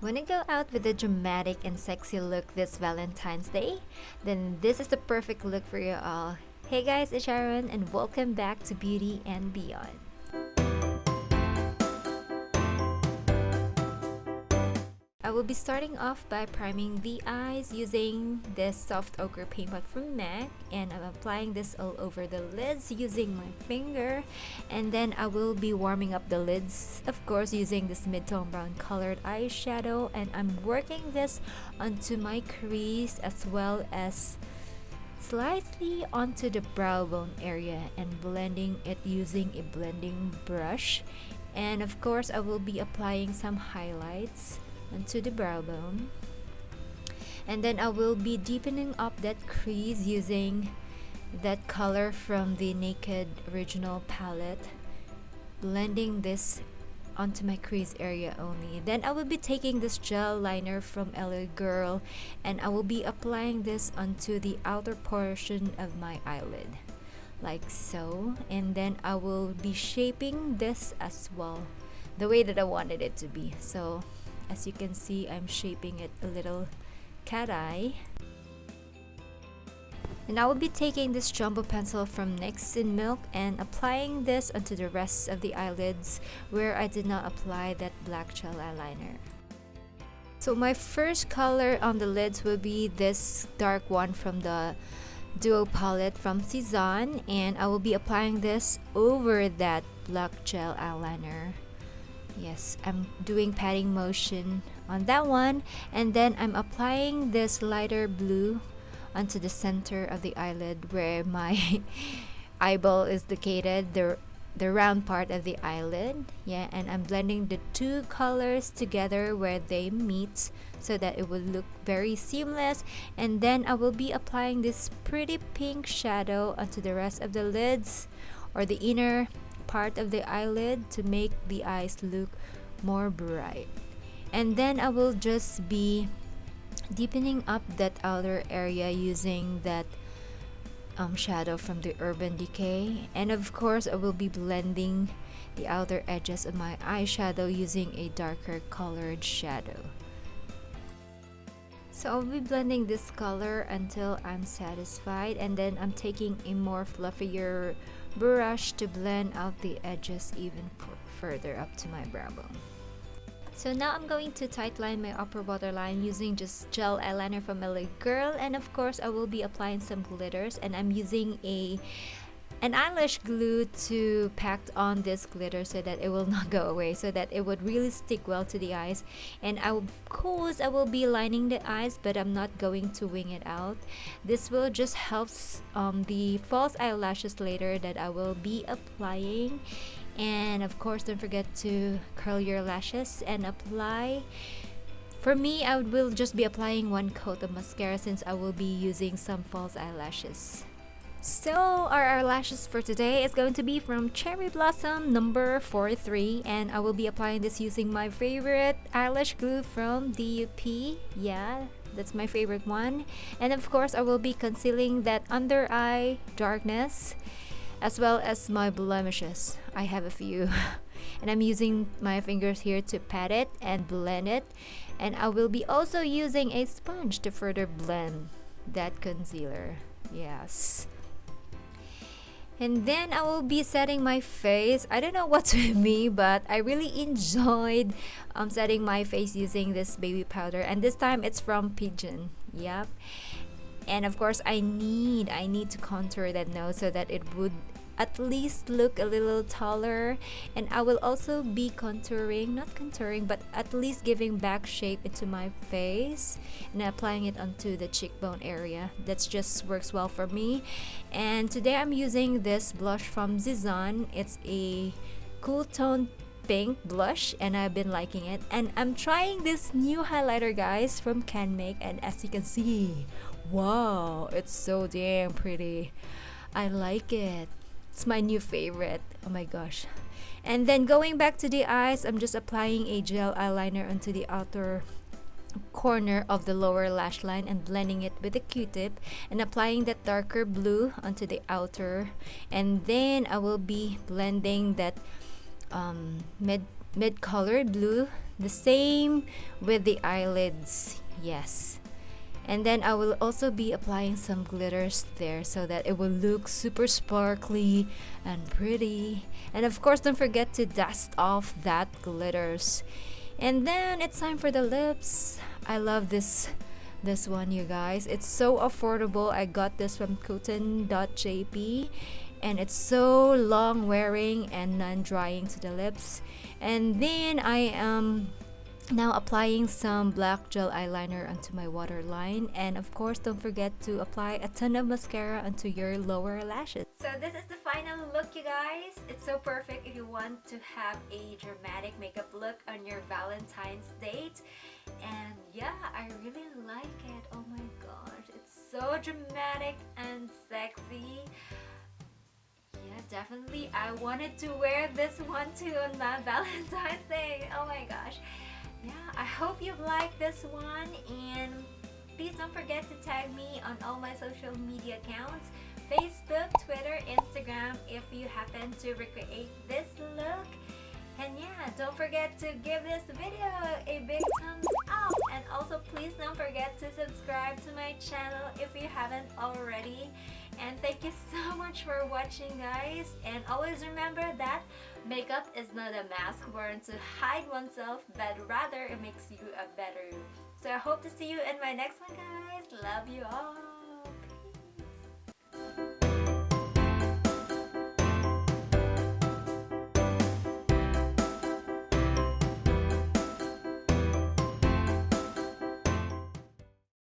Want to go out with a dramatic and sexy look this Valentine's Day? Then this is the perfect look for you all. Hey guys, it's Sharon and welcome back to Beauty and Beyond. I will be starting off by priming the eyes using this soft ochre paint pot from MAC, and I'm applying this all over the lids using my finger, and then I will be warming up the lids, of course, using this mid-tone brown colored eyeshadow, and I'm working this onto my crease as well as slightly onto the brow bone area and blending it using a blending brush. And of course I will be applying some highlights onto the brow bone, and then I will be deepening up that crease using that color from the Naked Original palette, blending this onto my crease area only. Then I will be taking this gel liner from LA Girl and I will be applying this onto the outer portion of my eyelid like so, and then I will be shaping this as well the way that I wanted it to be. So as you can see, I'm shaping it a little cat eye. And I will be taking this jumbo pencil from NYX in Milk and applying this onto the rest of the eyelids where I did not apply that black gel eyeliner. So my first color on the lids will be this dark one from the Duo palette from Cezanne, and I will be applying this over that black gel eyeliner. Yes, I'm doing patting motion on that one, and then I'm applying this lighter blue onto the center of the eyelid where my eyeball is located, the round part of the eyelid. Yeah, and I'm blending the two colors together where they meet so that it will look very seamless. And then I will be applying this pretty pink shadow onto the rest of the lids or the inner part of the eyelid to make the eyes look more bright. And then I will just be deepening up that outer area using that shadow from the Urban Decay, and of course I will be blending the outer edges of my eyeshadow using a darker colored shadow. So I'll be blending this color until I'm satisfied, and then I'm taking a more fluffier brush to blend out the edges even further up to my brow bone. So now I'm going to tightline my upper waterline using just gel eyeliner from LA Girl, and of course I will be applying some glitters, and I'm using an eyelash glue to pack on this glitter so that it will not go away, so that it would really stick well to the eyes. And of course I will be lining the eyes, but I'm not going to wing it out. This will just help the false eyelashes later that I will be applying. And of course don't forget to curl your lashes and apply. For me, I will just be applying one coat of mascara since I will be using some false eyelashes. So our eyelashes for today is going to be from Cherry Blossom number 43, and I will be applying this using my favorite eyelash glue from D.U.P. Yeah, that's my favorite one. And of course I will be concealing that under eye darkness as well as my blemishes. I have a few and I'm using my fingers here to pat it and blend it, and I will be also using a sponge to further blend that concealer. Yes. And then I will be setting my face. I don't know what's with me, but I really enjoyed setting my face using this baby powder, and this time it's from Pigeon. Yep. And of course I need to contour that nose so that it would at least look a little taller. And I will also be but at least giving back shape into my face and applying it onto the cheekbone area. That just works well for me. And today I'm using this blush from Cezanne. It's a cool tone pink blush and I've been liking it. And I'm trying this new highlighter, guys, from Canmake, and as you can see, wow, it's so damn pretty. I like it. It's my new favorite. Oh my gosh. And then going back to the eyes, I'm just applying a gel eyeliner onto the outer corner of the lower lash line and blending it with a Q-tip and applying that darker blue onto the outer. And then I will be blending that mid colored blue The same with the eyelids. Yes. And then I will also be applying some glitters there so that it will look super sparkly and pretty. And of course, don't forget to dust off that glitters. And then it's time for the lips. I love this one, you guys. It's so affordable. I got this from Cotton.jp, and it's so long wearing and non-drying to the lips. And then I am now applying some black gel eyeliner onto my waterline, and of course don't forget to apply a ton of mascara onto your lower lashes. So this is the final look, you guys. It's so perfect if you want to have a dramatic makeup look on your Valentine's date. And yeah, I really like it. Oh my gosh, it's so dramatic and sexy. Yeah, definitely I wanted to wear this one too on my Valentine's Day. Oh my gosh. Yeah, I hope you like this one, and please don't forget to tag me on all my social media accounts, Facebook, Twitter, Instagram, if you happen to recreate this look. And yeah, don't forget to give this video a big thumbs up, and also please don't forget to subscribe to my channel if you haven't already. And thank you so much for watching, guys, and always remember that makeup is not a mask worn to hide oneself, but rather it makes you a better you. So I hope to see you in my next one, guys. Love you all.